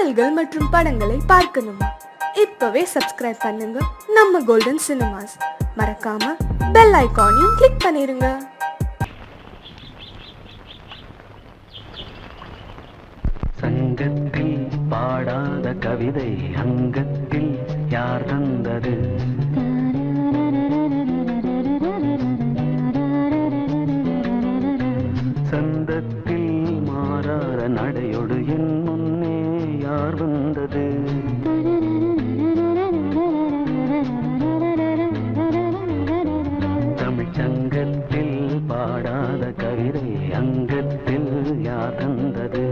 பாடல்கள் மற்றும் படங்களை பார்க்கணுமா? இப்பவே சப்ஸ்கிரைப் பண்ணுங்க நம்ம கோல்டன் சினிமாஸ். மறக்காம பெல் ஐகானையும் கிளிக் பண்ணிருங்க. சங்கத்தில் பாடாத கவிதை அங்கத்தில் யார் தந்தது? சந்தத்தில் மாறாத நடையோடு என் முன்னே யார் வந்தது? தமிழ் சங்கத்தில் பாடாத கவிதை அங்கத்தில் யார் தந்தது?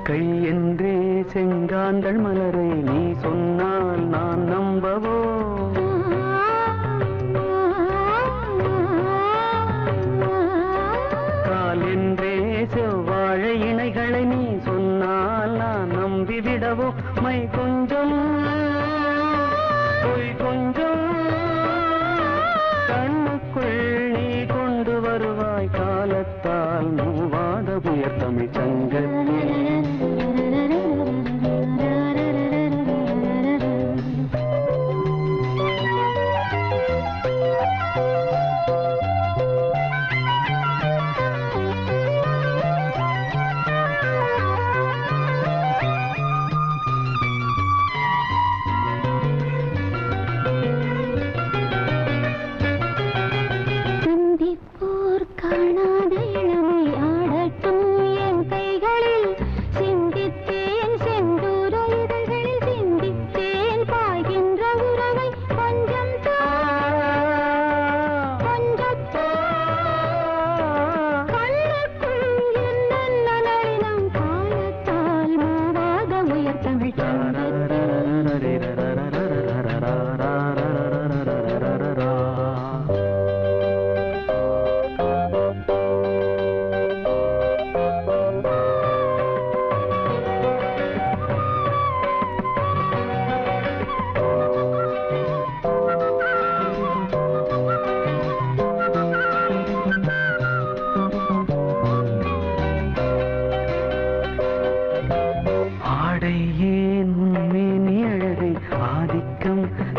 கை என்றே செங்காந்தள் மலரை நீ சொன்னால் நான் நம்பவோ? கால் என்றே செவ்வாழை இணைகளை நீ சொன்னால் நான் நம்பிவிடவோ? மை கொஞ்சம் பொய் கொஞ்சம் கண்ணுக்குள் நீ கொண்டு வருவாய் காலத்தால் மூவாத புயர் தமிழ் சங்கத்தில்.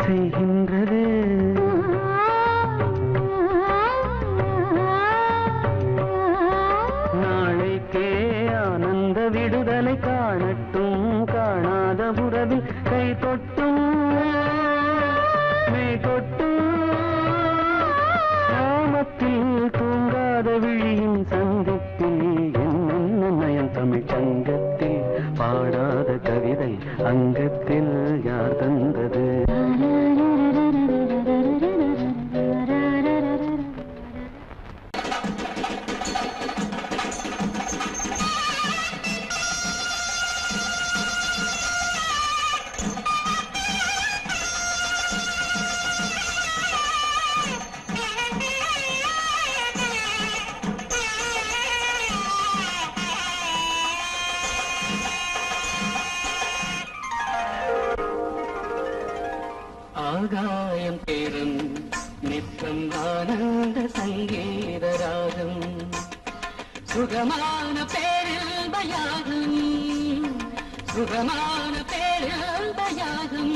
செய்கின்றது நாளைக்கே ஆனந்த விடுதலை காணட்டும் காணாத உறவில் கை தொட்டும் மெய் தொட்டும் கிராமத்தில் தூங்காத விழியின் சந்திப்பில் என்ன நயம் தமிழ் சங்கத்தில் பாடாத கவிதை அங்கத்தில் யார் தந்தது? ஆகாயம் பேரும் நித்தம் ஆனந்த சங்கீத ராகம் சுகமான பேரில் பயாகம் சுகமான பேரில் பயாகம்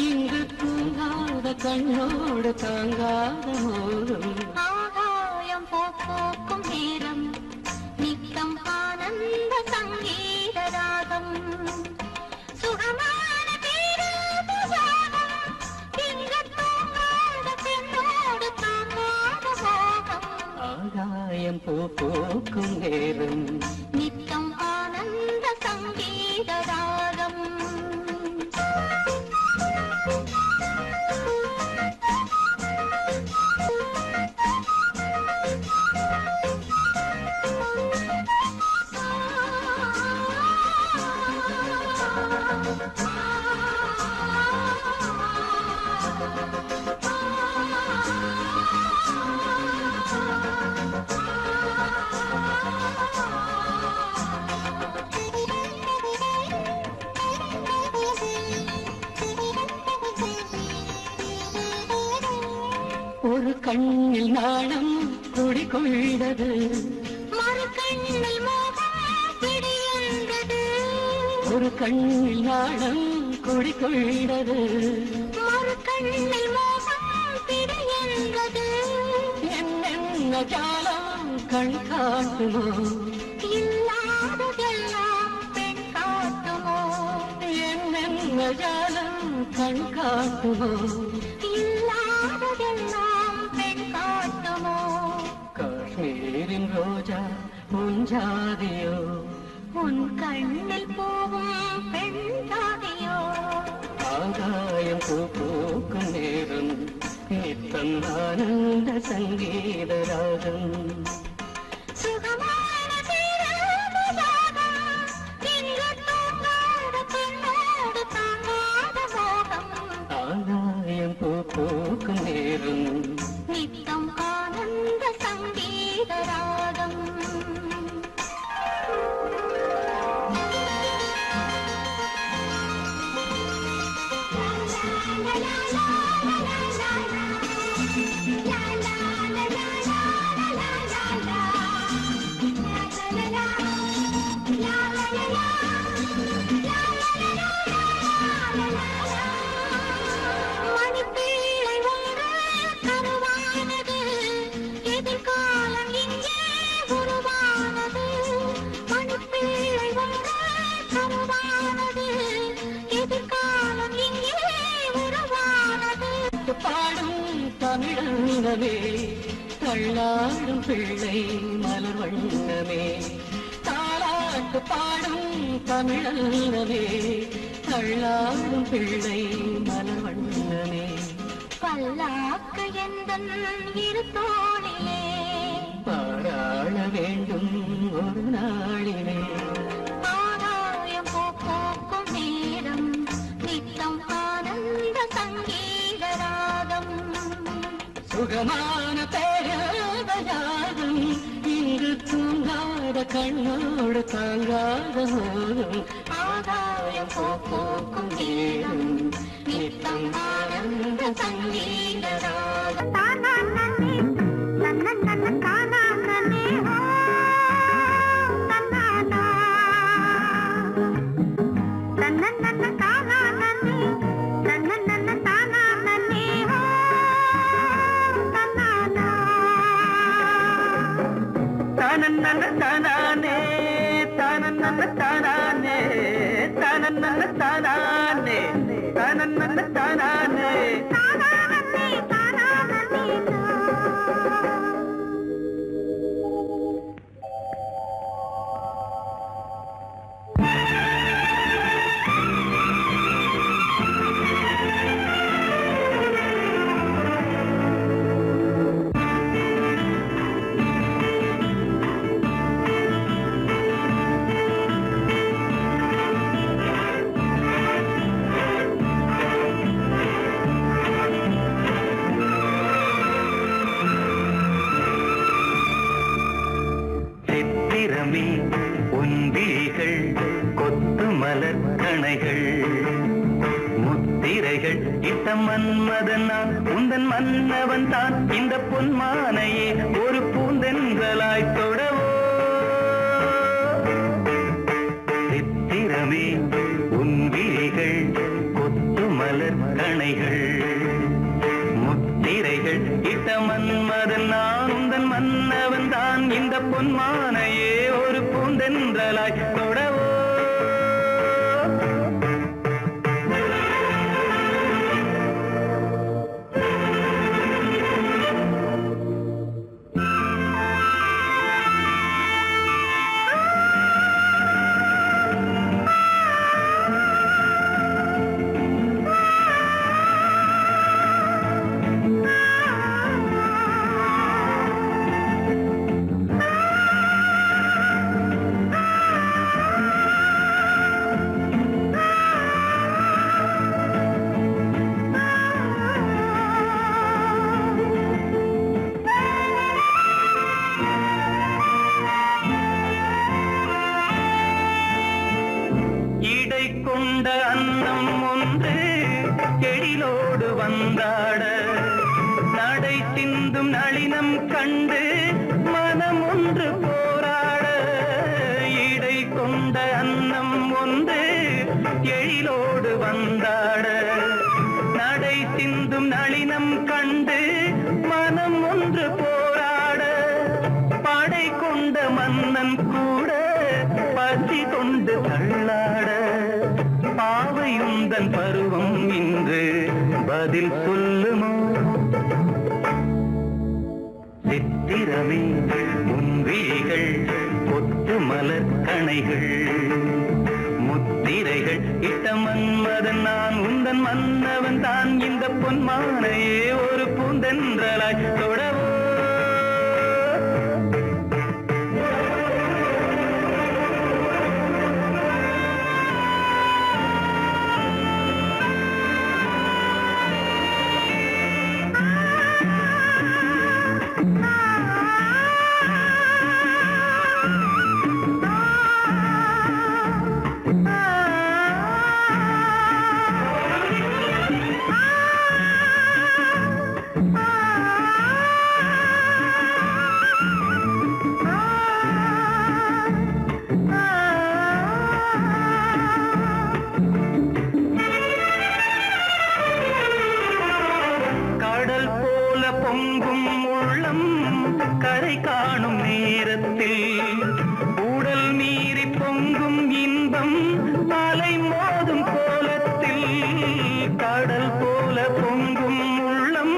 இங்கு தூங்காத கண்ணோடு தாங்காத மோகம் ஆகாயம் போக்கும் நேரம் நித்தம் ஆனந்த சங்கீத ராகம் சுகமான ஆகாயம் பூ பூக்கும் நேரம் நித்தம் ஆனந்த சங்கீத ராகம் ஒரு கண்ணில் நாணம் குடிகொண்டது மறு கண்ணில் மோகம் பிடியந்தது ஒரு கண்ணில் நாணம் குடிகொண்டது மறு கண்ணில் மோகம் பிடியந்தது என்னென்ன ஜாலம் கண் காட்டுமோ இல்லாததெல்லாம் பெண் காட்டுமோ என்னென்ன ஜாலம் கண் காட்டுமோ இல்லாததெல்லாம் பெண் காட்டுமோ காஷ்மீரின் ரோஜா முஞ்சாதியோ உன் கண்ணில் போகும் பெண் ஜாதியோ ஆகாயம் பூ பூக்கும் நேரம் நித்தம் ஆனந்த சங்கீத ராகம் சுகமான பேரானதாகம் இங்கு தூங்காத பெண்ணோடு தாங்காத மோகம் ஆகாயம் பூ பூக்கும் நேரம் நித்தம் ஆனந்த சங்கீத ராகம் மணிப்பிள்ளை ஒன்று கருவானது எதிர்காலம் இங்கே உருவானது மணிப்பிள்ளை ஒன்று கருவானது எதிர்காலம் இங்கே உருவானது பாடும் தமிழங்கமே தள்ளாடும் பிள்ளை மலர் வண்ணமே தாலாட்டு பாடும் தமிழங்கமே தள்ளாடும் பிள்ளை மலர் வண்ணமே பல்லாக்கு எந்தன் இரு தோளிலே பாராள வேண்டும் ஒரு நாளிலே ஆகாயம் பூக்கும் நேரம் நித்தம் ஆனந்த சங்கீத ராகம் சுகமான பேரவயாகும் இங்கு தூங்காத கண்ணோடு தாங்காத போதும் ஆகாயம் பூக்கும் நேரம் நித்தம் ஆனந்த சங்கீத ராகம் தானன்னன தானானே தானன்னன தானானே தானன்னன தானானே தானன்னன தானானே சித்திரமே உந்திகள் கொத்து மலர் கணைகள் முத்திரைகள் இட்ட மன்மதன் நான் உந்தன் மன்னவன் தான் இந்த பொன்மானையே ஒரு பூந்தென்றலாய் தொடவோ சித்திரமே உன்விழிகள் கொத்து மலர் கணைகள் முத்திரைகள் இட்ட மன்மதன் நான் உந்தன் மன்னவன் தான் இந்த பொன்மானையே ஒரு பூந்தென்றலாய் தொடவோ மாமன் கூட பசி கொண்டு தள்ளாட பாவையுந்தன் பருவம் இன்று பதில் சொல்லுமோ சித்திரமே உன் விழிகள் கொத்து மலர் கணைகள் முத்திரைகள் இட்ட மன்மதன் நான் உந்தன் மன்னவன் தான் இந்த பொன்மானையே ஒரு பூந்தென்றலாய் தொடவோ பொங்கும் உள்ளம் கரை காணும் நேரத்தில் உடல் மீறி பொங்கும் இன்பம் அலை மோதும் கோலத்தில் கடல் போல பொங்கும் உள்ளம்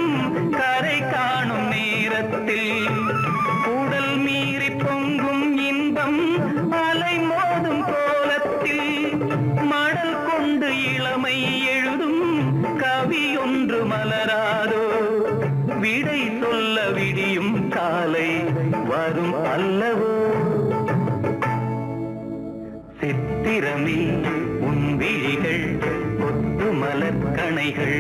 கரை காணும் நேரத்தில் உடல் மீறி பொங்கும் இன்பம் அலை மோதும் கோலத்தில் மடல் கொண்டு இளமை எழுதும் கவி ஒன்று மலராதோ விடை சொல்ல விடியும் காலை வரும் அல்லவோ சித்திரமே உன் விழிகள் கொத்து மலர் கணைகள்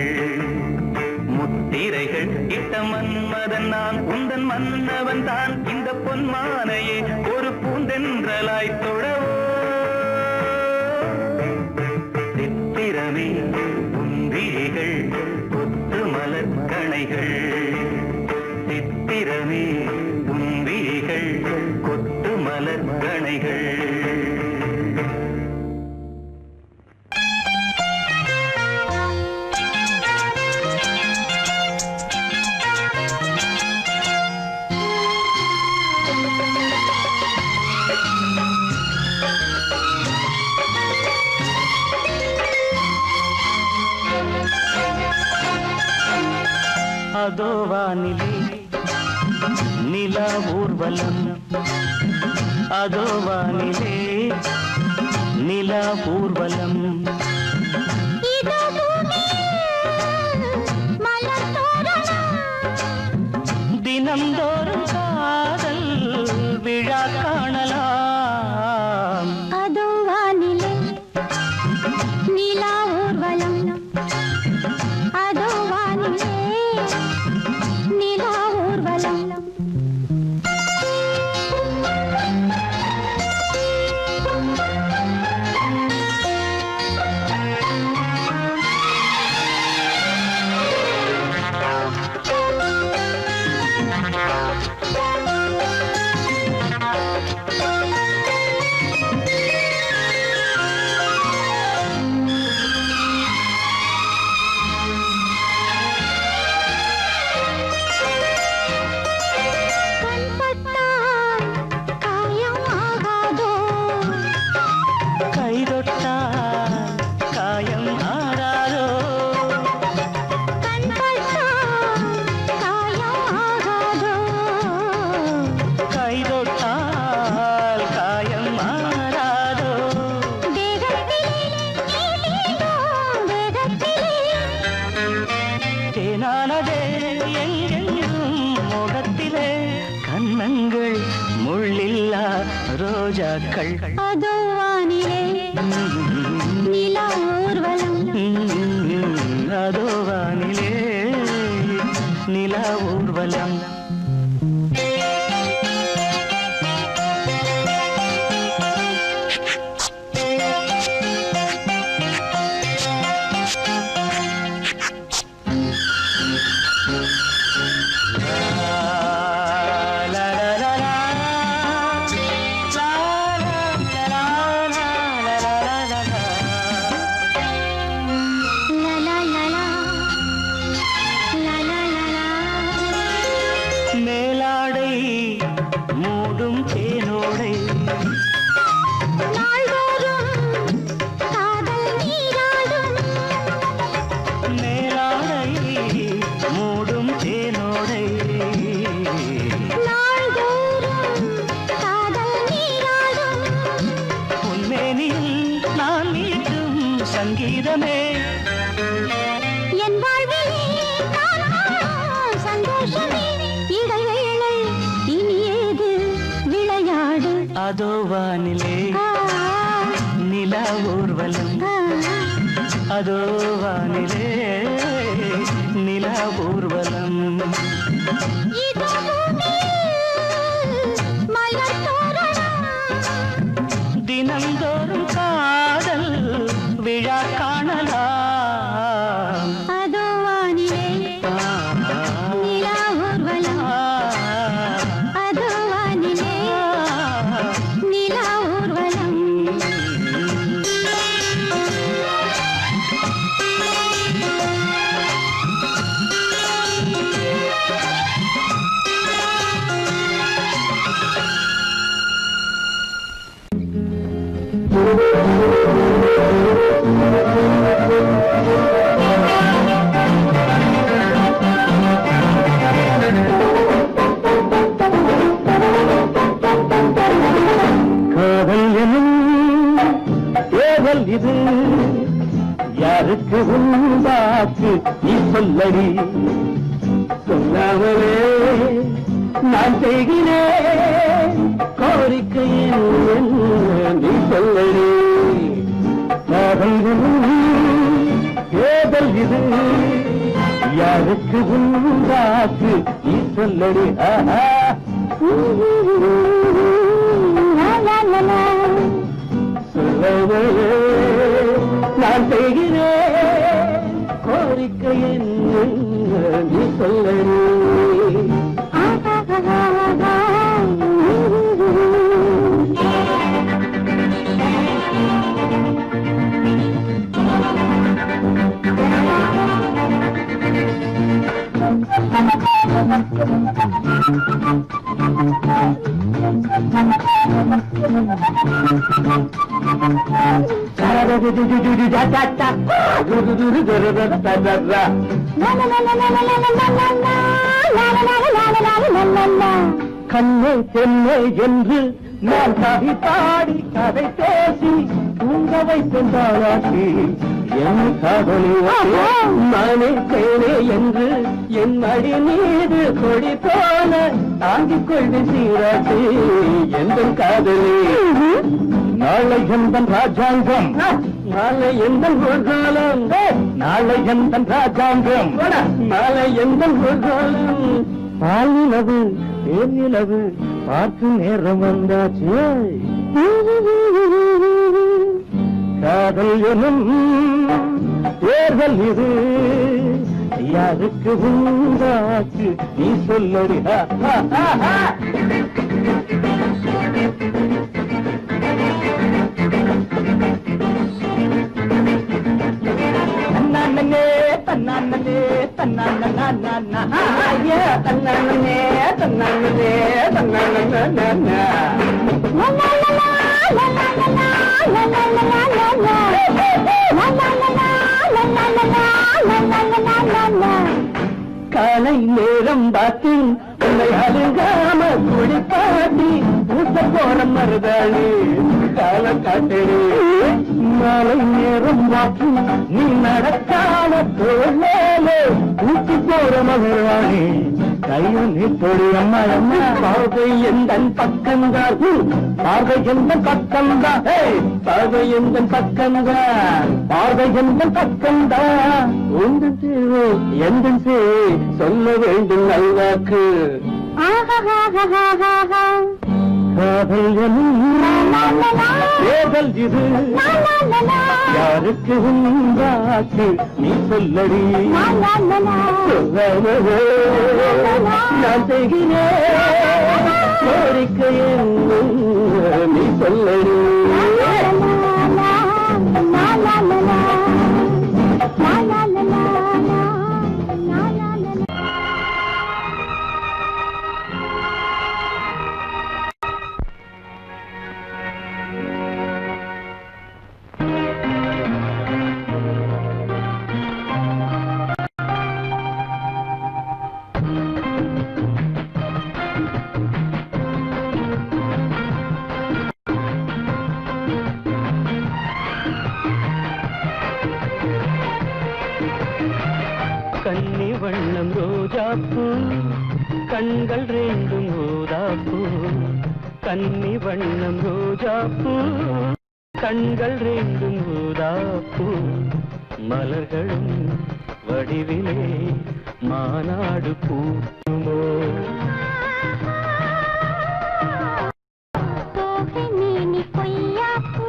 முத்திரைகள் இட்ட மன்மதன் நான் உந்தன் மன்னவன் தான் இந்த பொன்மானையே ஒரு பூந்தென்றலாய் தொடவோ சித்திரமே உன் விழிகள் கொத்து மலர் கணைகள் சித்திரமே உன் விழிகள் கொத்து மலர் கணைகள் அதோ வானிலே நிலா ஊர்வலம் அதோ வானிலே நிலா ஊர்வலம் தினம்தோறும் காதல் விழா காணலாம் அதோ வானிலே நிலா ஊர்வலம் அதோ வானிலே நிலா ஊர்வலம் தேனானதே எங்கெங்கும் முகத்திலே கண்ணங்கள் முள்ளில்லா ரோஜாக்கள் அதோ வானிலே நிலா ஊர்வலம் அதோ வானிலே நிலா ஊர்வலம் கீதமே என் வாழ்விலே நான் காணும் சந்தோஷமே இடைவேளை இனி ஏது விளையாடு அதோ வானிலே நிலா ஊர்வலம் அதோ வானிலே நிலா ஊர்வலம் இதோ பூமியில் மலர் தோரணம் தினந்தோறும் காதல் விழா காணலாம் அதோ வானிலே நிலா ஊர்வலம் அதோ வானிலே நிலா ஊர்வலம் காதல் எனும் ஏவல் இது யாருக்கு உண்டாக்கு நீ சொல்லடி சொல்லாமலே நான் செய்கிறேன் கோரிக்கை நீ சொல்லடி காதல் எனும் ஏவல் இது யாருக்கு உண்டாக்கு நீ சொல்லடி ஆஹா சொல்லவே நான் செய்கிறேன் கோரிக்கை நீ சொல்லடி கண்ணே தென்னை என்று நான் கவி பாடி கதை பேசி தூங்க வைத்தாளாக்கி என் காதலி நானே தேனே என்று என் அடி மீது கொடி போன தாங்கிக் கொள்வி சீராட்டி எந்த காதலி நாளை எந்தன் ராஜாங்கம் நாளை எந்தன் காலம் நாளை எந்தன் ராஜாங்கம் நாளை எந்தன் காலம் பாலினவு தேனிலவு பார்க்கும் நேரம் வந்தாச்சு காதல் எனும் தேர்தல் இது யாருக்கு உண்டாச்சு நீ சொல்லடி தன்னானே தன்னானே தன்னானே தன்னானே தன்னானே தன்னானே காலை நேரம் பார்த்து உன்னை அழுங்காம குடிப்பாட்டி ஊட்ட போற மருதாணி கால காட்டடி மாலை நேரம் பார்த்து நீ நடக்காம தோழே ஊட்டி போற மருதாணி கையில் நீ தொடி அம்மா அம்மா பார்வை எந்தன் பக்கம்தான் பார்வை எந்தன் பக்கம்தான் பார்வை எந்தன் பக்கம்தான் பார்வை எந்தன் பக்கம்தான் உந்தன் சேவை எந்தன் சேவை சொல்ல வேண்டும் நல்வாக்கு காதல் எனும் தேர்தல் இது யாருக்கு உண்டாச்சு நீ சொல்லடி சொல்லாமலே நான் செய்கிறேன் கோரிக்கை நீ சொல்லடி ரோஜாப்பூ கண்கள் ரெண்டும் ஊதாப்பூ கன்னி வண்ணம் ரோஜாப்பூ கண்கள் ரெண்டும் ஊதாப்பூ மலர்களும் வடிவிலே மாநாடு பூட்டுமோ தோகை மேனி கொய்யாப்பூ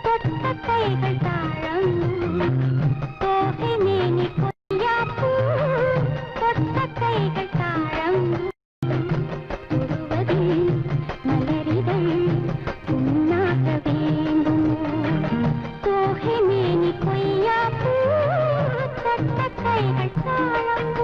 தொட்ட கைகள் தாழம் தோகை மேனி கொய்யாப்பூ தொட்ட கைகள் தாழம் தொடுவதில் மலரிதழ் புண்ணாக வேண்டும் தோகை மேனி கொய்யாப்பூ தொட்ட கைகள் தாழம்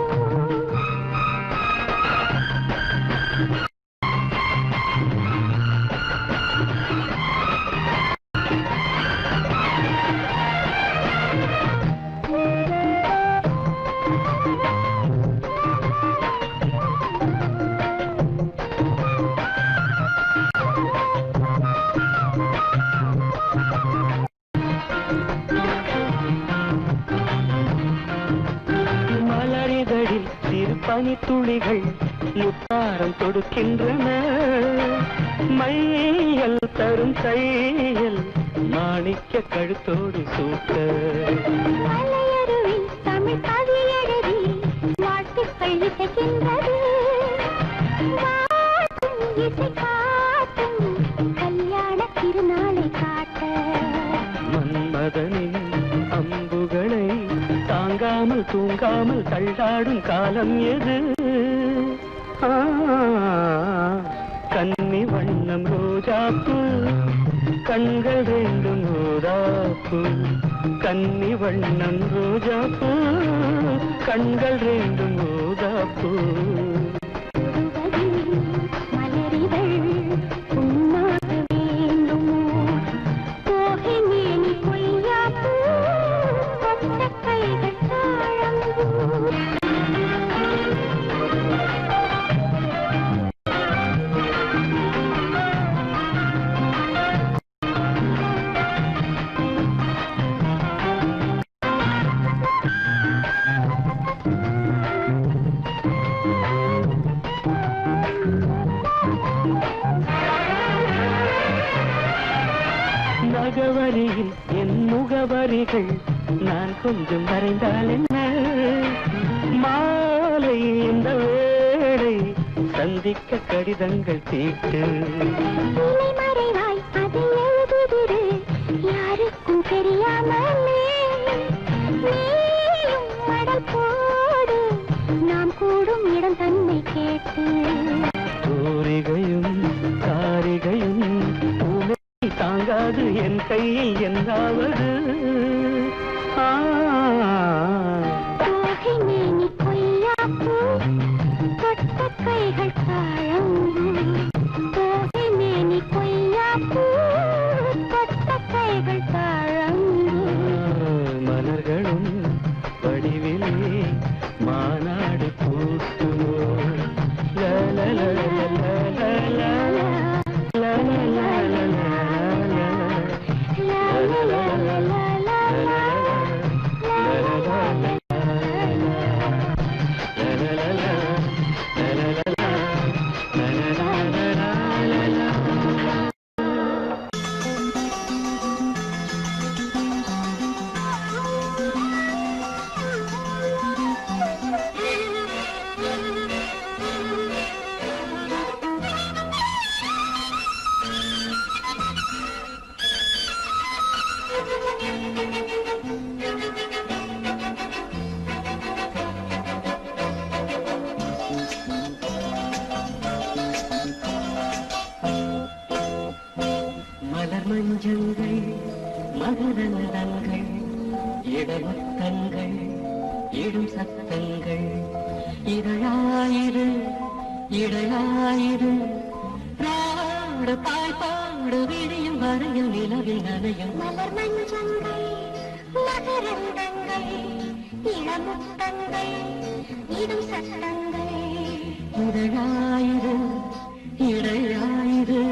மலரிதழில் சிறு பனித்துளிகள் முத்தாரம் தொடுக்கின்றன மையல் தரும் கையல் மாணிக்க கழுத்தோடு சூட்ட மலையருவில் தமிழ் கவி எழுதி வாழ்த்துக்கள் இசைக்கின்றது வாட்டும் இசை காட்டும் கல்யாண திருநாளை காட்ட மன்மதனின் அம்புகளை தாங்காமல் தூங்காமல் தள்ளாடும் காலம் எது கன்னி வண்ணம் ரோஜாப்பூ கண்கள் ரெண்டும் ஊதாப்பூ கன்னி வண்ணம் ரோஜாப்பூ கண்கள் ரெண்டும் ஊதாப்பூ தொடுவதில் மலரிதழ் புண்ணாக வேண்டுமோ தோகை மேனி கொய்யாப்பூ தொட்ட கைகள் தாழம் நகவரியில் என் முகவரிகள் நான் கொஞ்சம் வரைந்தால் என்ன மாலை இந்த வேளை சந்திக்க கடிதங்கள் தீட்டு இலை மறைவாய் அதை எழுதுதிரு யாருக்கும் தெரியாமலே நீயும் மடல் போடு நாம் கூடும் இடம் தன்னை கேட்டு தூரிகையும் காரிகையும் பூனை தாங்காது என் கையில் என்னாவது தோகை மேனி கொய்யாப்பூ தொட்ட கைகள் தாழம் தோகை மேனி கொய்யாப்பூ தொட்ட கைகள் தாழம் மலர்களும் வடிவிலே மாநாடு பூட்டுமோ மலர் மஞ்சங்கள் மகரந்தங்கள் இடமுத்தங்கள் இடும் சத்தங்கள் இதழாயிரு இடையாயிரு பாடு பாய் பாடு விடியும் வரையில் நிலவில் நனையும் மலர் மஞ்சங்கள் மகரந்தங்கள் இளமுத்தங்கள் இடும் சட்டங்கள் இதழாயிரு இடையாயிரு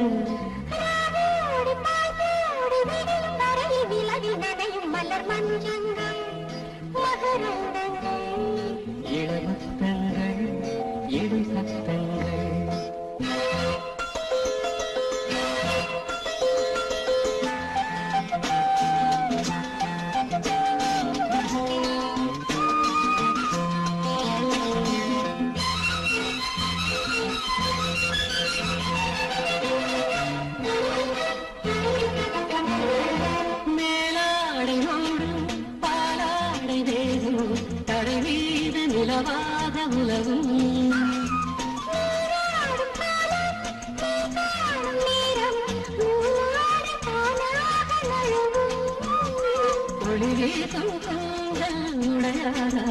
ராவோடு பாயோடு விடியும் வரையில் விலகில் நனையும் மலர் மஞ்சங்கள் மகரந்தங்கள் இளமுத்தங்கள் ஒளி வீசும் கூந்தல் உடையாரோ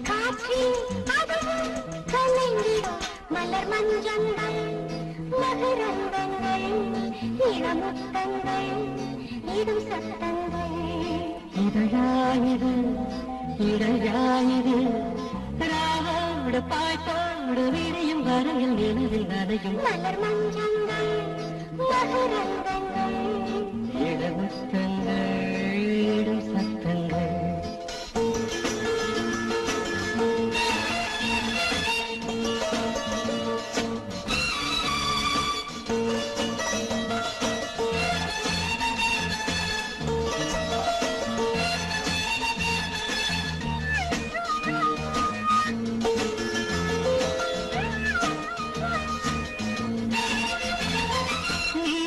காற்றில் அதுவும் கலைந்திடும் மலர் மஞ்சங்கள் மகரந்தங்கள் இளமுத்தங்கள் இடும் சத்தங்கள் இதழாயிரு இடையாயிரு ராவோடு பாய்ப்போடு விரியும் வரையில் நிலவில் நனையும் மலர் மஞ்சங்கள் மகரந்தங்கள் இளமுத்தங்கள் இடும் சத்தங்கள்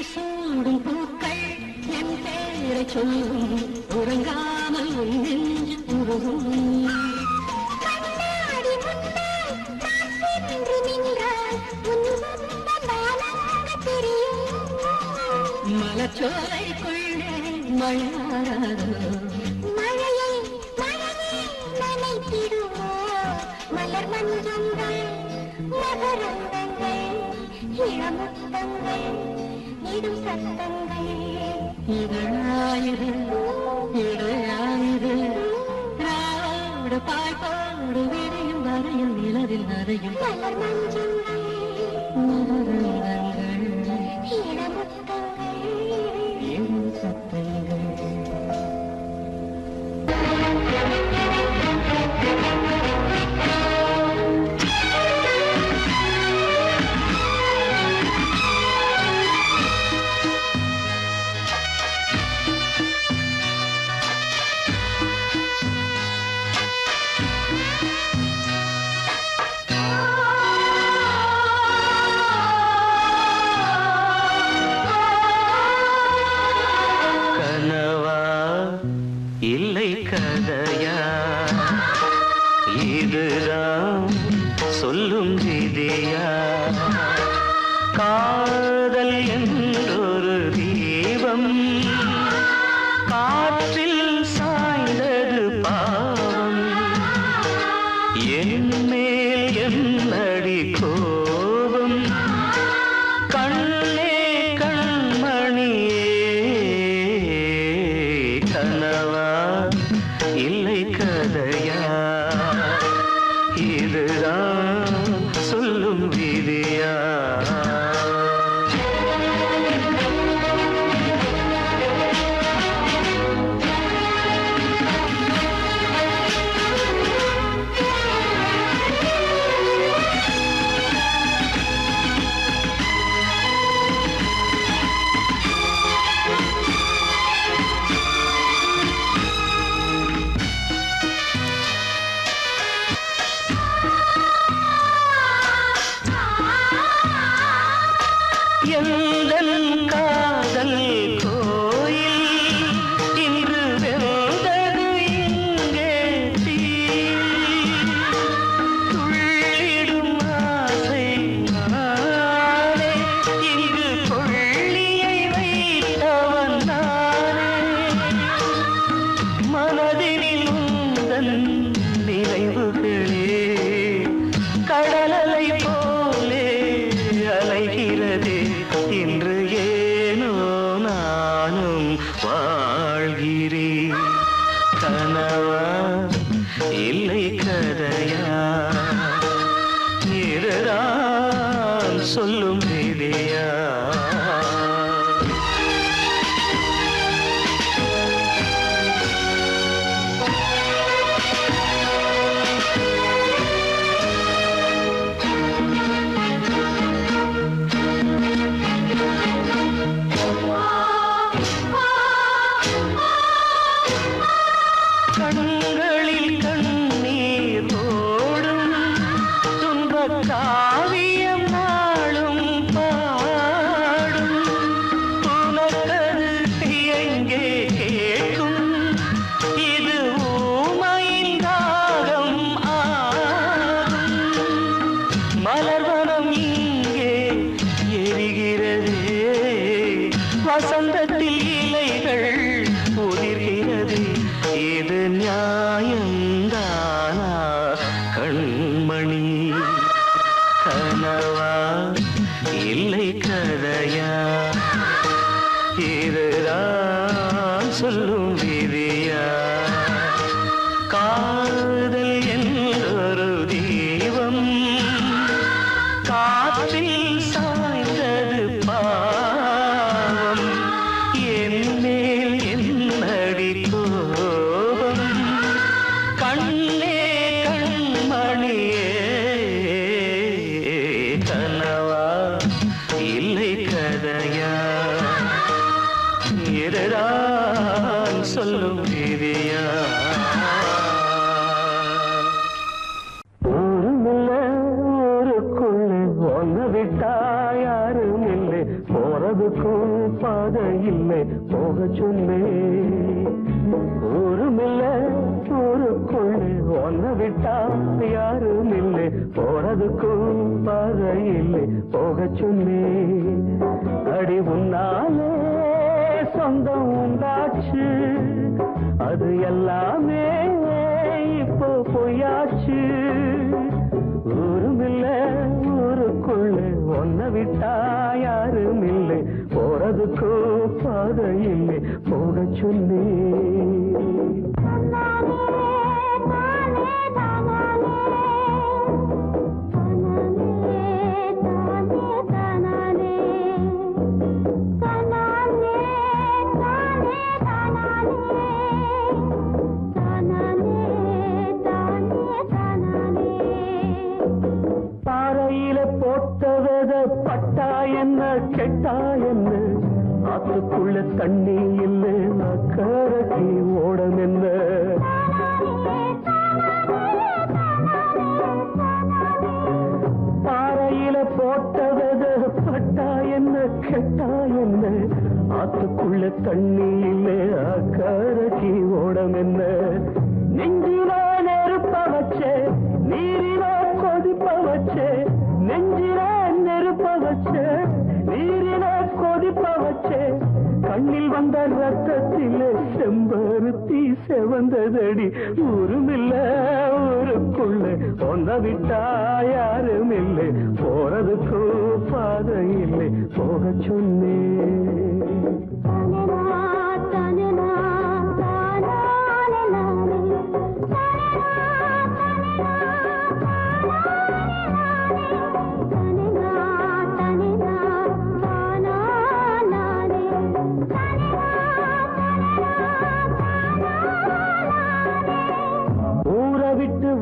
சூடும் பூக்கள் என் பேரை சொல்லும் உறங்காமல் உன் நெஞ்சு உருகும் கண்ணாடி முன்னால் நான் சென்று நின்றால் உன் சொந்தம் நானாக தெரியும் மலச்சோலைக்குள்ளே மழையாரோ மழையை நனைத்திடுமோ மலர் மஞ்சங்கள் மகரந்தங்கள் இளமுத்தங்கள் இடும் சத்தங்கள் இதழாயிரு இடையாயிரு ராவோடு பாய்ப்போடு விரியும் வரையில் நிலவில் நனையும் மலர் மஞ்சங்கள் மகரந்தங்கள் இளமுத்தங்கள் இடும் சத்தங்கள் கனவா இல்லை கதையா இதுதான் சொல்லும் விதியா காதல் என்றொரு தீபம் காற்றில் சாய்ந்தது பாவம் என் மேல் என்னடி கோபம் கண்ணே கண்மணியே கனவா இல்லை கதையா இதுதான் சொல்லும் விதியா எந்தன் காதல் கோயில் இன்று வெந்தது இங்கே தீ துள்ளிடும் ஆசை நானே இங்கு கொள்ளியை வைத்தவன் நானே மனதினில் உந்தன் நினைவுகளே கடலலை போலே அலைகிறதே இன்று ஏனோ நானும் வாழ்கிறேன் கனவா இல்லை கதையா இதுதான் சொல்லும் விதியா கண்களில் கண்ணீர் ஓடும் துன்பக் காவியம் நாளும் பாடும் உனக்கது எங்கே கேட்கும் இது ஊமையின் தாகம் ஆகும் மலர்வனம் இங்கே எரிகிறதே வசந்தத்தில் இலைகள் உதிர்கிறது இல்லை கதையா இதுதான் சொல்லும் விதியா ஊருமில்ல ஊருக்குள்ளே ஒன்ன விட்டா யாரும் இல்லை போறதுக்கும் பாதை இல்லை போக சொன்னே ஊருமில்ல ஊருக்குள்ளே ஒன்ன விட்டா யாரும் இல்லை போறதுக்கும் பாதை இல்லை போக சொன்னே அடி உன்னாலே சொந்தம் உண்டாச்சு அது எல்லாமே இப்போ பொய்யாச்சு ஊருமில்ல ஊருக்குள்ள ஒன்ன விட்டா யாரும் இல்லை போறதுக்கோ பாதை இல்லை போக சொல்லி பட்டா என்ன கெட்டா என்ன ஆத்துக்குள்ள தண்ணி இல்லை அக்கறைக்கு ஓடம் என்ன பாறையில போட்டவத பட்டா என்ன கெட்டா என்ன ஆத்துக்குள்ள தண்ணி இல்லை அக்கறைக்கு ஓடம் என்ன நெஞ்சிலோ நெருப்ப வச்சே நீரிலோ கொதிப்ப வச்சே நெஞ்சிலோ நெருப்ப வச்சே நீரில கொதிப்ப வச்சே கண்ணில் வந்த ரத்தத்திலே செம்பருத்தி செவந்ததடி ஊருமில்ல ஊருக்குள்ள ஒன்ன விட்டா யாரும் இல்லை போறதுக்கு பாதை இல்லை போக சொன்னே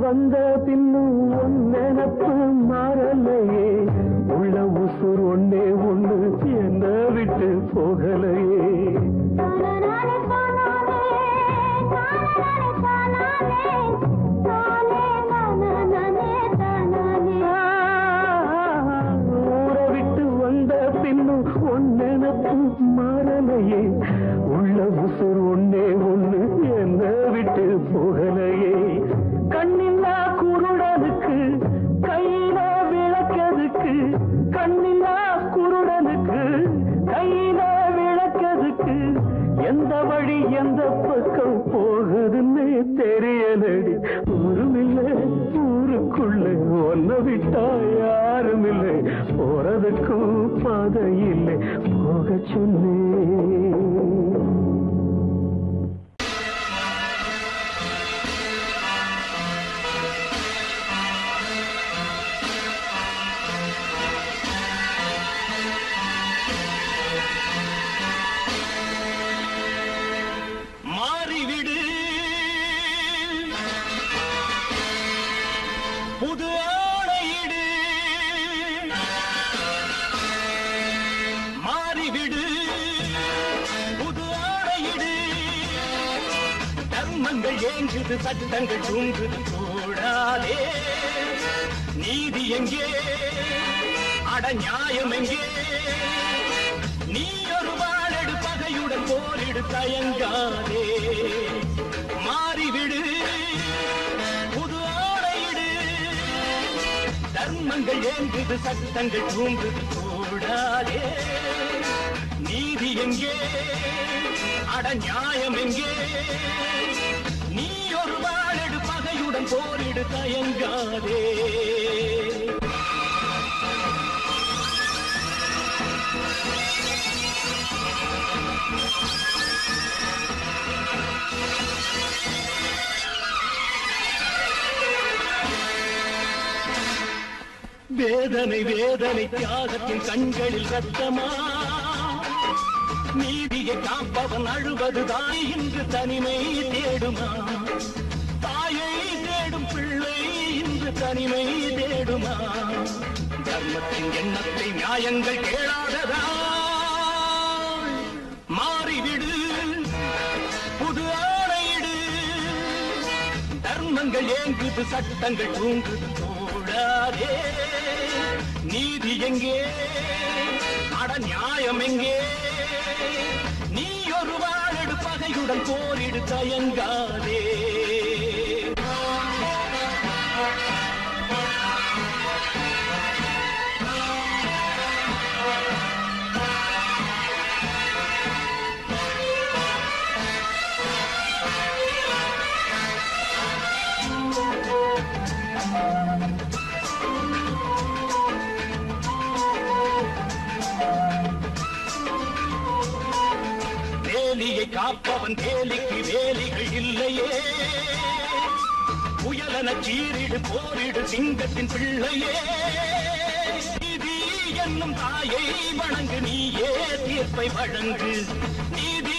வந்த பின்னும் உன் நினப்பு மாறலையே உள்ள உசுர் ஒன்னே ஒண்ணு என்ன விட்டு போகலையே ஊரை விட்டு வந்த பின்னும் உன் நினப்பு மாறலையே உள்ள உசுர் ஒன்னே ஒண்ணு என்ன விட்டு போகலையே கண்ணில்லா குருடனுக்கு கையில விளக்கதுக்கு கண்ணில்லா குருடனுக்கு கையில விளக்கதுக்கு எந்த வழி எந்த பக்கம் போகுதுன்னு தெரியலடி ஊருமில்லை ஊருக்குள்ள ஒன்ன விட்டா யாரும் இல்லை போறதுக்கும் பாதை இல்லை போக சொன்னே புது ஆடையிடு மாறிவிடு புது ஆடையிடு தர்மங்கள் ஏங்குது சட்டங்கள் தூங்குது கூடாதே நீதி எங்கே அட நியாயம் எங்கே நீ ஒரு வாழெடு பகையுடன் போரிடு தயங்காதே மாறிவிடு தர்மங்கள் ஏங்குது சட்டங்கள் தூங்குது கூடாதே நீதி எங்கே அட நியாயம் எங்கே நீ ஒரு வாழெடு பகையுடன் போரிடு தயங்காதே வேதனை வேதனை தியாகத்தின் கண்களில் ரத்தமா நீதியை காப்பவன் அழுவதுதான் இன்று தனிமை தேடுமா தாயை தேடும் பிள்ளை இன்று தனிமை தேடுமா தர்மத்தின் எண்ணத்தை நியாயங்கள் கேளாததா மாறிவிடு புது ஆணையிடு தர்மங்கள் ஏங்குது சட்டங்கள் தூங்குது கூடாதே நீதி எங்கே அட நியாயம் எங்கே நீ ஒரு வாழெடு பகையுடன் போரிடு தயங்காதே வேலியை காப்பவன் வேலிக்கு வேலிகள் இல்லையே புயலன சீரிடு போரிடு சிங்கத்தின் பிள்ளையே நீதி என்னும் தாயை வணங்கு நீயே தீர்ப்பை வழங்கு நீதி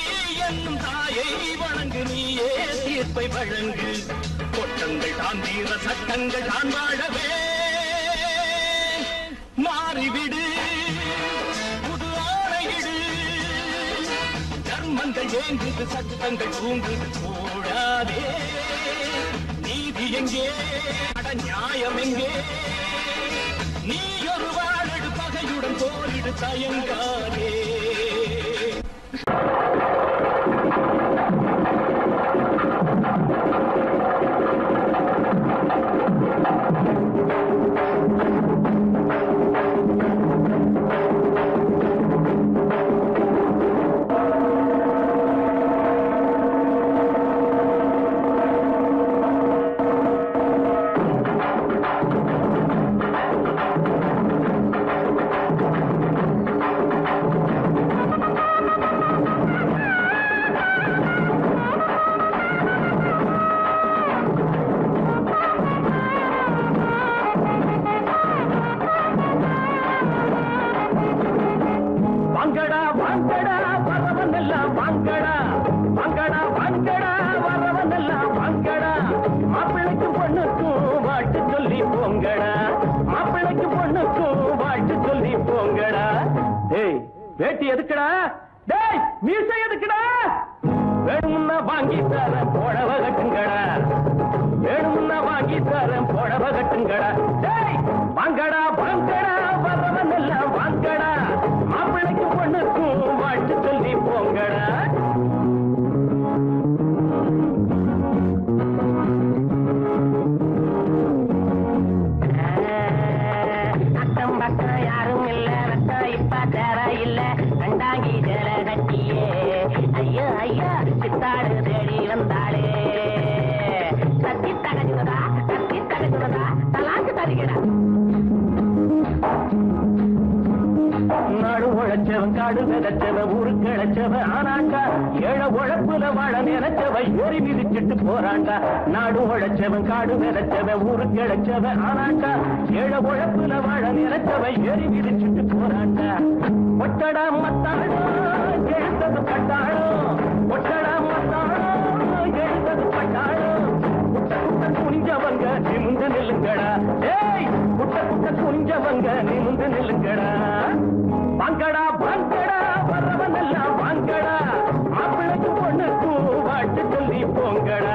என்னும் தாயை வணங்கு நீயே தீர்ப்பை வழங்கு கொட்டங்கள் தான் வீர சட்டங்கள் தான் வாழவே மாறிவிடு புது ஆணையிடு தர்மங்கள் ஏங்குது சட்டங்கள் தூங்குது கூடாதே நீதி எங்கே அட நியாயம் எங்கே நீ ஒரு வாழெடு பகையுடன் போரிடு தயங்காதே வேட்டி எதுக்குடா டேய் மீசை எதுக்குடா வேணும்னா வாங்கி தரேன் புடவ கட்டுங்கடா வேணும்னா வாங்கி தரேன் புடவ கட்டுங்கடா டேய் வாங்கடா வாங்கடா வரவன் எல்லாம் வாங்கடா மாப்பிள்ளைக்கு பொண்ணுக்கும் வாழ்த்து சொல்லி போங்கடா அக்கம் பக்கம் யாரும் இல்ல ரத்தம் இப்ப தேவை இல்ல கண்டாங்கி ஜல கட்டியே ஐயோ ஐயோ சித்தாடு தேடி வந்தாளே கத்தி தகச்சுவதா தலாக்கு தருகிறா நாடு உழைச்சவன் காடு விதைச்சவன் ஊருக்கு இழைச்சவன் ஆனாண்டா ஏழ உழைப்புல வாழ நினைச்சவ ஏறி மிதிச்சிட்டு போறாண்டா நாடு உழைச்சவன் காடு விதைச்சவன் ஊருக்கு இழைச்சவன் ஆனாண்டா ஏழ உழைப்புல வாழ நினைச்சவ ஏறி மிதிச்சிட்டு போறாண்டா ஒட்டடா மத்தாளோ எழுத்தது பட்டாளோ ஒட்டடா மத்தாளோ எழுத்தது பட்டாளோ குட்ட குட்ட குனிஞ்சவங்க நிமிந்து நில்லுங்கடா ஏய் குட்ட குட்ட குனிஞ்சவங்க நிமிந்து நில்லுங்கடா வாங்கடா வாங்கடா வரவன் எல்லாம் வாங்கடா மாப்பிள்ளைக்கு பொண்ணுக்கும் வாட்டு சொல்லி போங்கடா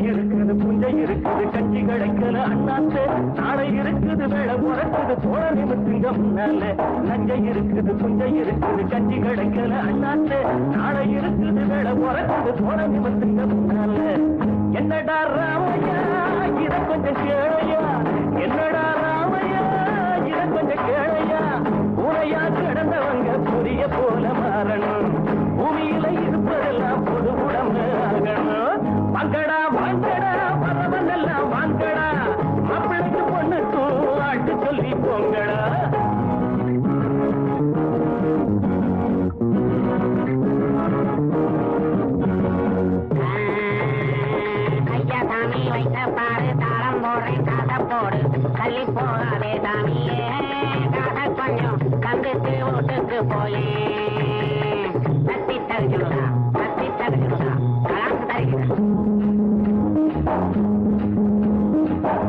இருக்குது புஞ்சை இருக்குது கட்சி கிடைக்கல அண்ணாத்து நாளை இருக்குது வேலை உறக்குது தோழ நிமித்துங்க முன்னால நஞ்சை இருக்குது புஞ்சை இருக்குது கட்சி கிடைக்கல அண்ணாத்து நாளை இருக்குது வேலை உறக்குது தோழ நிமித்துங்க முன்னால என்னடா ராமையா இத கொஞ்சம் கேளையா என்னடா ராமையா இத கொஞ்சம் கேளையா உனையா கிடந்தவங்க புரிய போல மாறணும் பூமியில இருப்பதெல்லாம் பொது உடம்பு ஆகணும் வாங்கடா வாங்கடா வரவன் எல்லாம் வாங்கடா மாப்பிள்ளைக்கு பொண்ணுக்கு ஆட்டு சொல்லி போங்கடா ஐயா சாமி வைத்த பாரு தாளம் போடுறேன் காசை போடு தள்ளி போகாதே சாமியே காசை கொஞ்சம் தந்துட்டு வீட்டுக்கு போயே தத்தி தரிச்சுடுதா கலாந்து தரிக்கிறேன்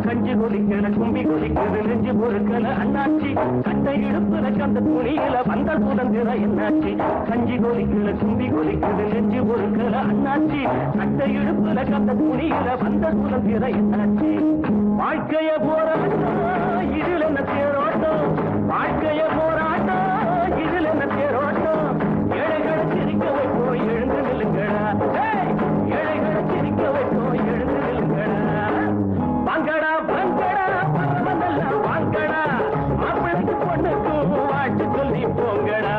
கஞ்சி கொதிக்கல கும்பி கொதிக்குது நெஞ்சு பொறுக்கல அண்ணாச்சி கட்டை இடுப்புல கந்த துணியில வந்தல் புதந்திர என்னாச்சி கஞ்சி கொதிக்கல கும்பி கொதிக்குது நெஞ்சு பொறுக்கல அண்ணாச்சி கட்டை இடுப்புல கந்த துணியில வந்தல் புதந்திர என்னாச்சி வாழ்க்கைய போராட்டம் இதில் என்ன தேரோட்டம் வாழ்க்கைய போராட்டம் இதில் என்ன தேரோட்டம் ஏழைகளை சிரிக்க வைப்போம் எழுந்து நில்லுங்களா ஏழைகளை சிரிக்க வைப்போம் எழுந்து நில்லுங்களா வாங்கடா வாங்கடா பரவதெல்லாம் வாங்கடா மாப்பிள்ளைக்கு பொண்ணுக்கும் வாழ்த்து சொல்லி போங்கடா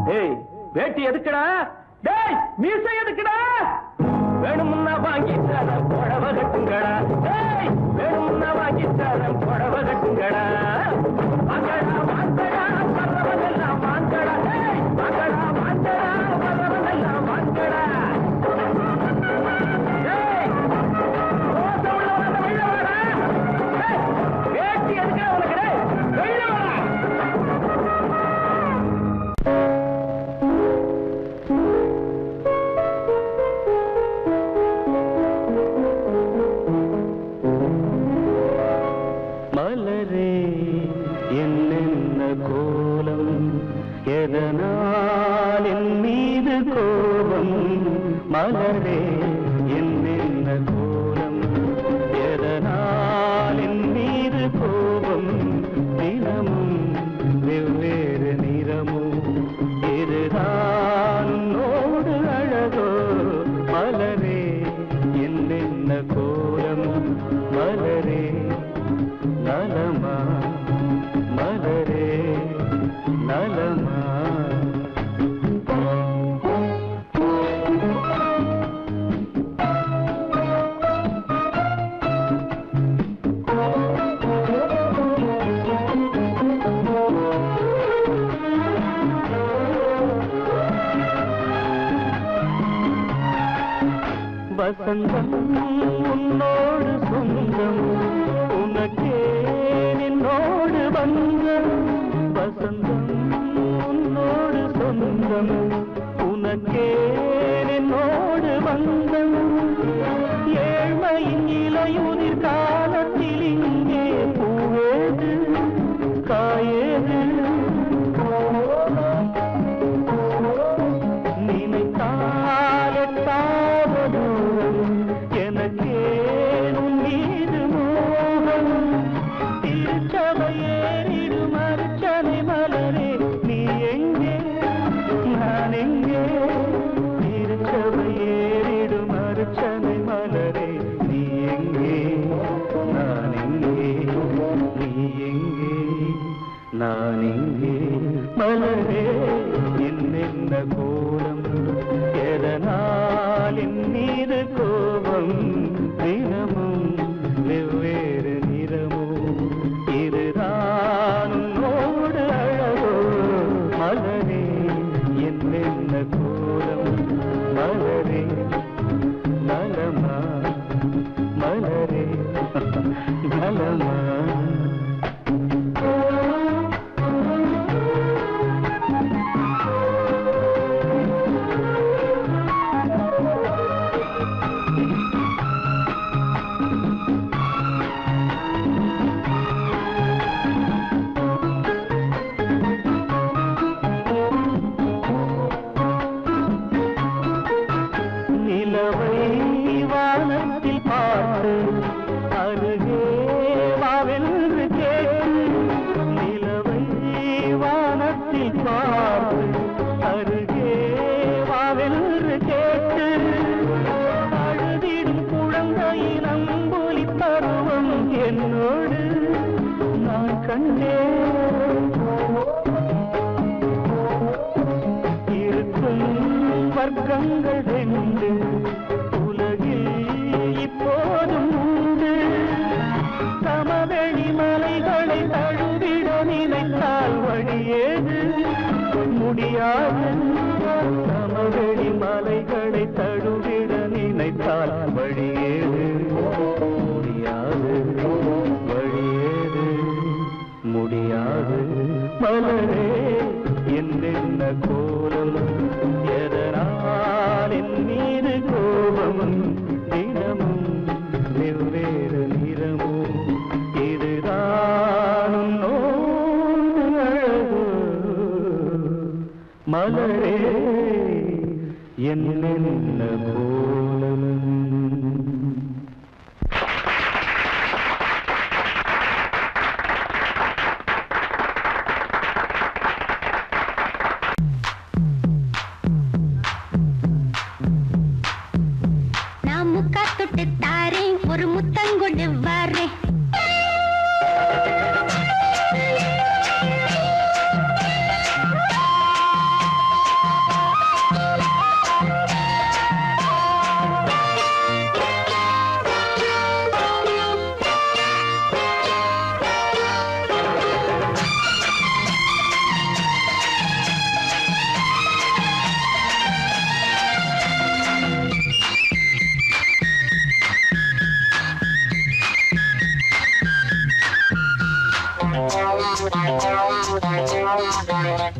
டேய் வேட்டி எதுக்குடா டேய் மீசை எதுக்குடா வேணும்னா வாங்கி தரேன் புடவ கட்டுங்கடா டேய் வேணும்னா வாங்கி தரேன் புடவ கட்டுங்கடா வாங்கடா வாங்கடா பரவதெல்லாம் வாங்கடா டேய் வாங்கடா வாங்கடா பரவதெல்லாம் வாங்கடா டேய் ரோச உள்ளவன வெளிய வாடா டேய் வேட்டி எதுக்குடா உனக்கு டேய் வெளிய வாடா மலரே என்னென்ன கோலம் எதனால் என் மீது கோபம் மலரே என்னென்ன கோலம் எதனால் என் மீது கோபம் தினமும் வெவ்வேறு நிறமும் இதுதான் உன்னோடு அழகோ மலரே என்னென்ன கோலம் மலரே நலமா மலரே நலமா வசந்தம் உன்னோடு சொந்தம் உனக்கே நின்னோடு வந்தம் வசந்தம் உன்னோடு சொந்தம் உனக்கே நின்னோடு வந்தம் ஏழ்மையின் இலையுதிர் காலத்தில் இங்கே பூவேது காயேது நினைத்தாலெட்டாவது எனக்கே உன் மீது மோகம் திருச்சபையேறிடும் அர்ச்சனை மலரே நீ எங்கே நான் எங்கே திருச்சபையேறிடும் அர்ச்சனை மலரே நீ எங்கே நான் எங்கே நீ எங்கே நான் எங்கே மலரே என்னென்ன கோலம் எதனால் என் மீது கோபம் தினமும் வெவ்வேறு நிறமும் இதுதான் உன்னோடு அழகோ மலரே என்னென்ன கோலம் மலரே நலமா மலரே நலமா நிலவை வானத்தில் பார்த்து அருகே வாவென்று கேட்டு நிலவை வானத்தில் பார்த்து அருகே வாவென்று கேட்டு அழுதிடும் குழந்தையின் அம்பொலி பருவம் என்னோடு நான் கண்டேன் இருக்கும் வர்க்கங்கள் ரெண்டு உலகில் இப்போதும் உண்டு சமவெளி மலைகளை தழுவிட நினைத்தால் வழியேது முடியாது சமவெளி மலைகளை தழுவிட நினைத்தால் வழியேது முடியாது பாடு மலரே என்னென்ன கோலம் எதனால் என் மீது கோபம் தினமும் வெவ்வேறு நிறமும் இதுதான் உன்னோடு அழகு மலரே என்னென்ன கோலம் ஒரு முத்தங்கொண்டு வாரே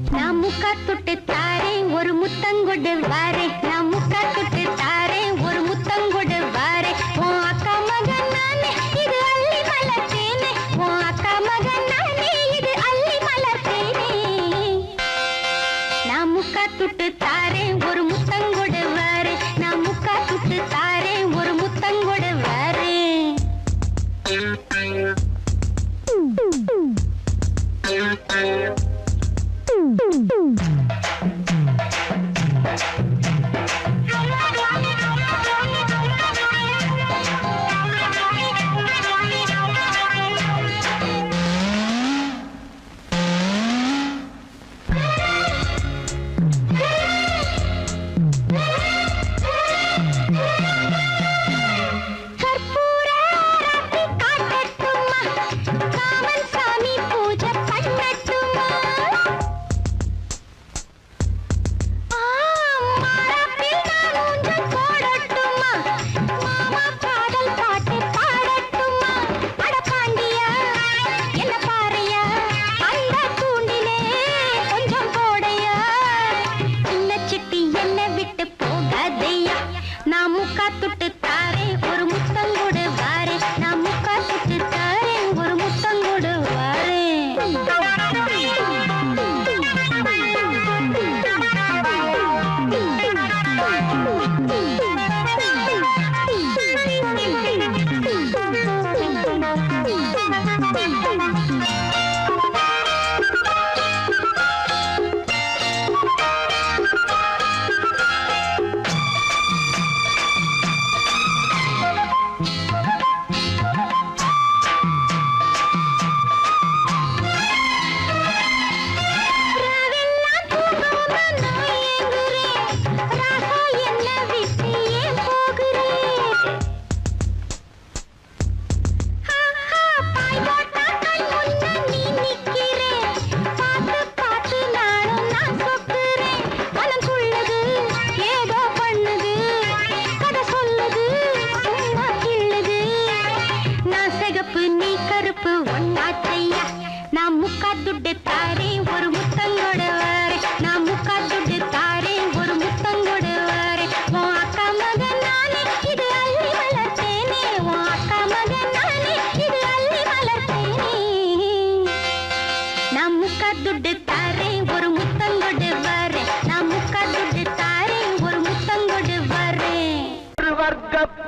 நான் முக்கா தொட்டு தாரேன் ஒரு முத்தங்கொடு வாரே நான் முக்கா தொட்டு தாரேன் ஒரு முத்தங்கொடு வாரே உன் அக்கா மகன் நானே இது அள்ளி மலர்த்தேனே உன் அக்கா மகன் நானே இது அள்ளி மலர்த்தேனே நான் முக்கா தொட்டு தாரேன் ஒரு முத்தங்கொடு வாரே நான் முக்கா தொட்டு தாரேன் ஒரு முத்தங்கொடு வாரே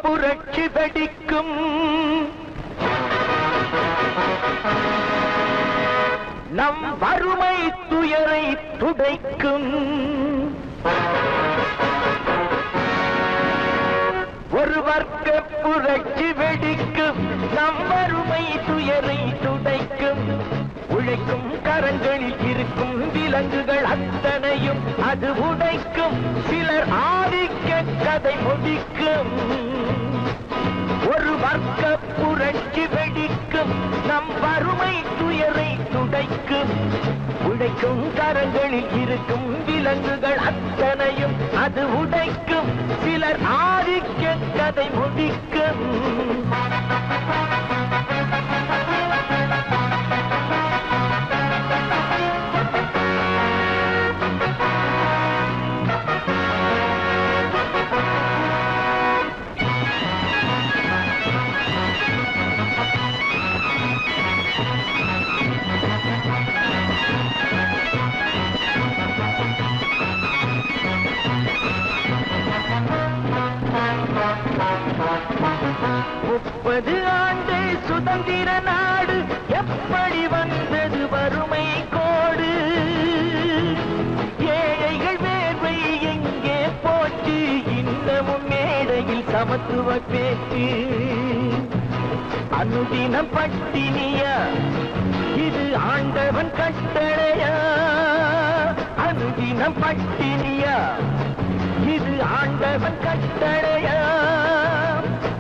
புரட்சி வெடிக்கும் நம் வறுமை துயரை துடைக்கும் ஒரு வர்க்க புரட்சி வெடிக்கும் நம் வறுமை துயரை துடைக்கும் உழைக்கும் கரங்களில் இருக்கும் விலங்குகள் அத்தனையும் அது உடைக்கும் சிலர் ஆதிக்க கதை முடிக்கும் ஒரு வர்க்க புரட்சி வெடிக்கும் நம் வறுமை துயரை துடைக்கும் உழைக்கும் கரங்களில் இருக்கும் விலங்குகள் அத்தனையும் அது உடைக்கும் சிலர் ஆதிக்க கதை முடிக்கும் சுதந்திர நாடு எப்படி வந்தது வறுமை கோடு ஏழைகள் வேர்வை எங்கே போச்சு இன்னமும் மேடையில் சமத்துவ பேச்சு அனுதினம் பட்டினியா இது ஆண்டவன் கட்டளையா அனுதினம் பட்டினியா இது ஆண்டவன் கட்டளையா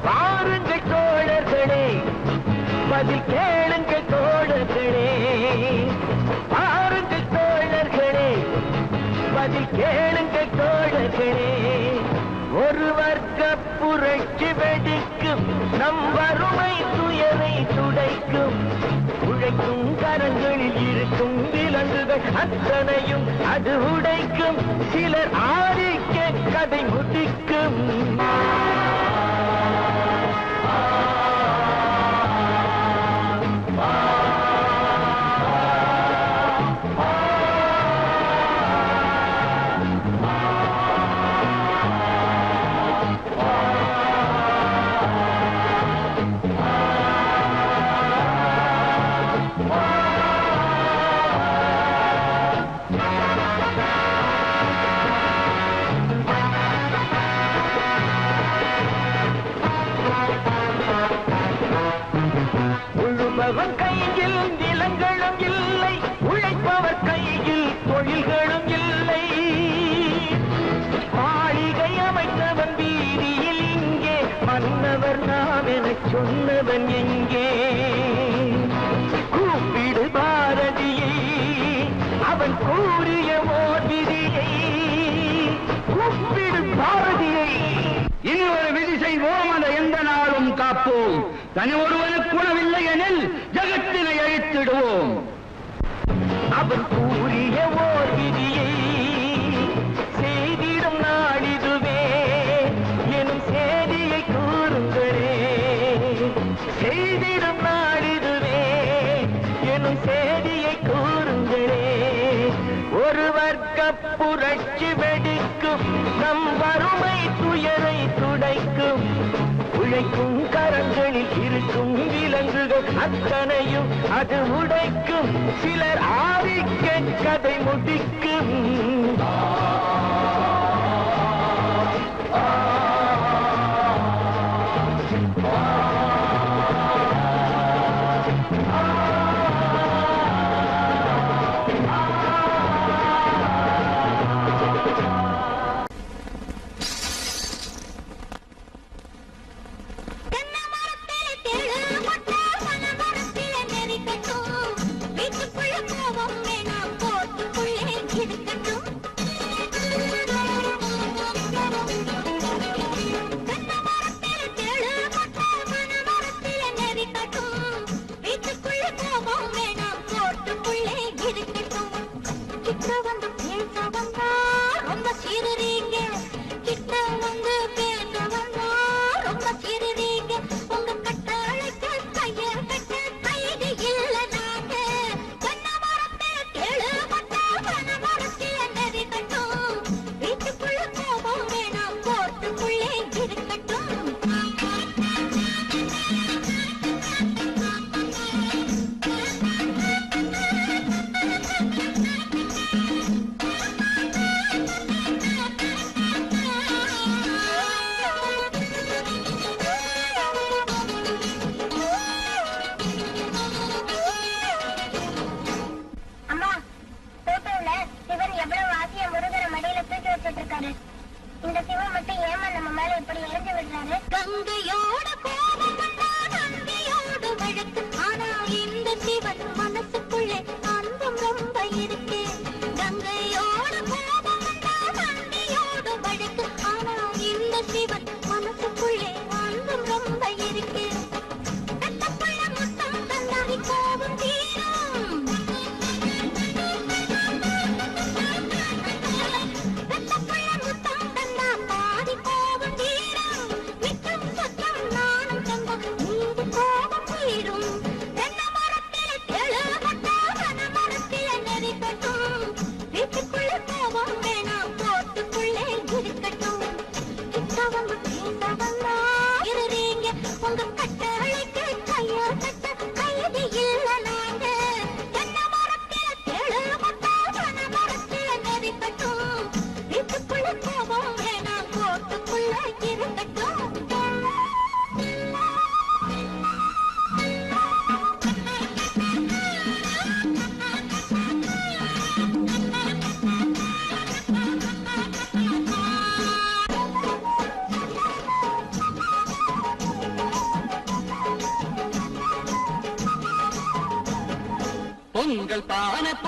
பாருங்கள் தோழர்களே பதில் கேளுங்கள் தோழர்களே பாருங்கள் தோழர்களே பதில் கேளுங்கள் தோழர்களே ஒரு வர்க்க புரட்சி வெடிக்கும் நம் வறுமை துயரை துடைக்கும் உழைக்கும் கரங்களில் இருக்கும் விலங்குகள் அத்தனையும் அது உடைக்கும் சிலர் ஆதிக்க கதை முடிக்கும் உழுபவன் கையில் நிலங்களும் இல்லை உழைப்பவர் கையில் தொழில்களும் இல்லை மாளிகை அமைத்தவன் வீதியில் இங்கே மன்னவர் நாம் என சொன்னவன் எங்கே கூப்பிடு பாரதியை அவன் கூறிய ஓர் விதியை கூப்பிடு பாரதியை இனி ஒரு விதி செய்வோம் அதை எந்த நாளும் காப்போம் தனி ஒருவனுக்கு உணவில்லை எனில் ஜகத்தினை அழித்திடுவோம் அவன் கூறிய ஓர் விதியை செய்திடும் நாளிதுவே எனும் செய்தியை கூறுங்களே செய்திடும் நாளிதுவே எனும் செய்தியை கூறுங்களே ஒரு வர்க்க புரட்சி வெடிக்கும் நம் வறுமை துயரை துடைக்கும் உழைக்கும் கரங்களில் இருக்கும் விலங்குகள் அத்தனையும் அது உடைக்கும் சிலர் ஆதிக்க கதை முடிக்கும்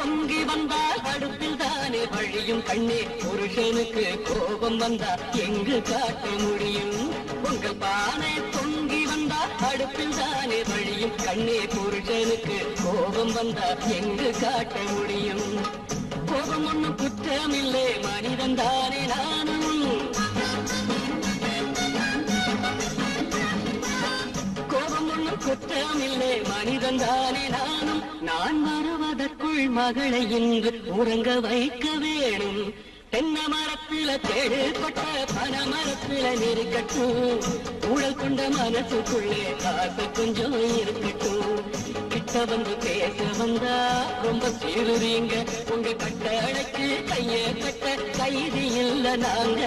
பொங்கி வந்தால் அடுப்பில் தானே வழியும் கண்ணே புருஷனுக்கு கோபம் வந்தா எங்கு காட்ட முடியும் உங்கள் பானை பொங்கி வந்தால் அடுப்பில் தானே வழியும் கண்ணே புருஷனுக்கு கோபம் வந்தா எங்கு காட்ட முடியும் கோபம் ஒண்ணும் குற்றமில்லை மனிதன் தானே நானும் கோபம் ஒண்ணும் குற்றமில்லை மனிதன் தானே நானும் நான் வருவதற்குள் மகளை இன்று உறங்க வைக்க வேணும் தென்னை மரத்தில தேடு கொட்ட பன மரத்தில நெருக்கட்டும் ஊழல் கொண்ட மனசுக்குள்ளே ஆசை கொஞ்சம் இருக்கட்டும் கிட்ட வந்து பேச வந்தா ரொம்ப சீருறீங்க உங்க கட்டளைக்கு கைய கட்ட கைதி இல்ல நாங்க